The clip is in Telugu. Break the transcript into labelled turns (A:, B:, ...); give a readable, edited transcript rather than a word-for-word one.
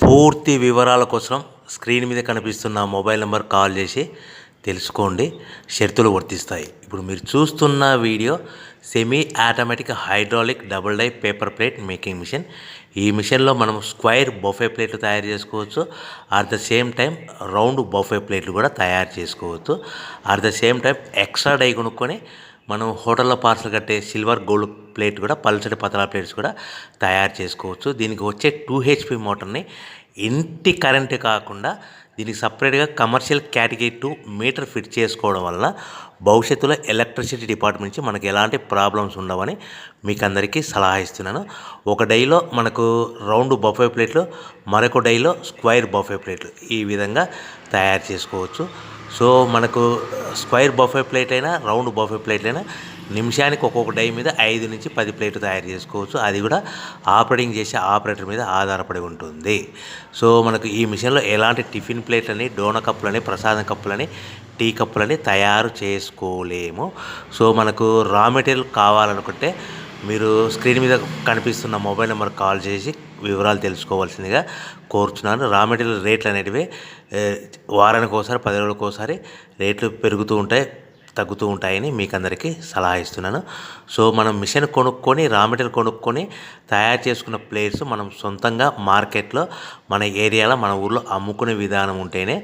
A: పూర్తి వివరాల కోసం స్క్రీన్ మీద కనిపిస్తున్న మొబైల్ నెంబర్ కాల్ చేసి తెలుసుకోండి. షరతులు వర్తిస్తాయి. ఇప్పుడు మీరు చూస్తున్న video semi automatic hydraulic double die paper plate making machine. ఈ మిషన్లో మనం స్క్వైర్ బఫే ప్లేట్లు తయారు చేసుకోవచ్చు. At the same time round buffet ప్లేట్లు కూడా తయారు చేసుకోవచ్చు. At the same time extra die కొనుక్కొని మనం హోటల్లో పార్సల్ కట్టే సిల్వర్ గోల్డ్ ప్లేట్ కూడా పల్చటి పతలా ప్లేట్స్ కూడా తయారు చేసుకోవచ్చు. దీనికి వచ్చే 2 HP మోటార్ని ఇంటి కరెంటు కాకుండా దీనికి సపరేట్గా కమర్షియల్ కేటగిరీ 2 మీటర్ ఫిట్ చేసుకోవడం వల్ల భవిష్యత్తులో ఎలక్ట్రిసిటీ డిపార్ట్మెంట్ నుంచి మనకి ఎలాంటి ప్రాబ్లమ్స్ ఉండవని మీకు అందరికీ సలహా ఇస్తున్నాను. ఒక డైలో మనకు రౌండ్ బఫే ప్లేట్లు, మరొక డైలో స్క్వైర్ బఫే ప్లేట్లు ఈ విధంగా తయారు చేసుకోవచ్చు. సో మనకు స్క్వైర్ బఫే ప్లేట్ అయినా రౌండ్ బఫే ప్లేట్ అయినా నిమిషానికి ఒక్కొక్క డై మీద 5 నుంచి 10 ప్లేట్లు తయారు చేసుకోవచ్చు. అది కూడా ఆపరేటింగ్ చేసే ఆపరేటర్ మీద ఆధారపడి ఉంటుంది. సో మనకు ఈ మిషన్లో ఎలాంటి టిఫిన్ ప్లేట్లని, డోనా కప్పులని, ప్రసాదం కప్పులని, టీ కప్పులని తయారు చేసుకోలేము. సో మనకు రా మెటీరియల్ కావాలనుకుంటే మీరు స్క్రీన్ మీద కనిపిస్తున్న మొబైల్ నెంబర్ కాల్ చేసి వివరాలు తెలుసుకోవాల్సిందిగా కోరుచున్నాను. రా మెటీరియల్ రేట్లు అనేటివి వారానికి ఒకసారి, 10 రోజులకు ఒకసారి రేట్లు పెరుగుతూ ఉంటాయి, తగ్గుతూ ఉంటాయని మీకు అందరికీ సలహా ఇస్తున్నాను. సో మనం మిషన్ కొనుక్కొని, రా మెటీరియల్ కొనుక్కొని తయారు చేసుకున్న ప్లేట్స్ మనం సొంతంగా మార్కెట్లో మన ఏరియాలో మన ఊర్లో అమ్ముకునే విధానం ఉంటేనే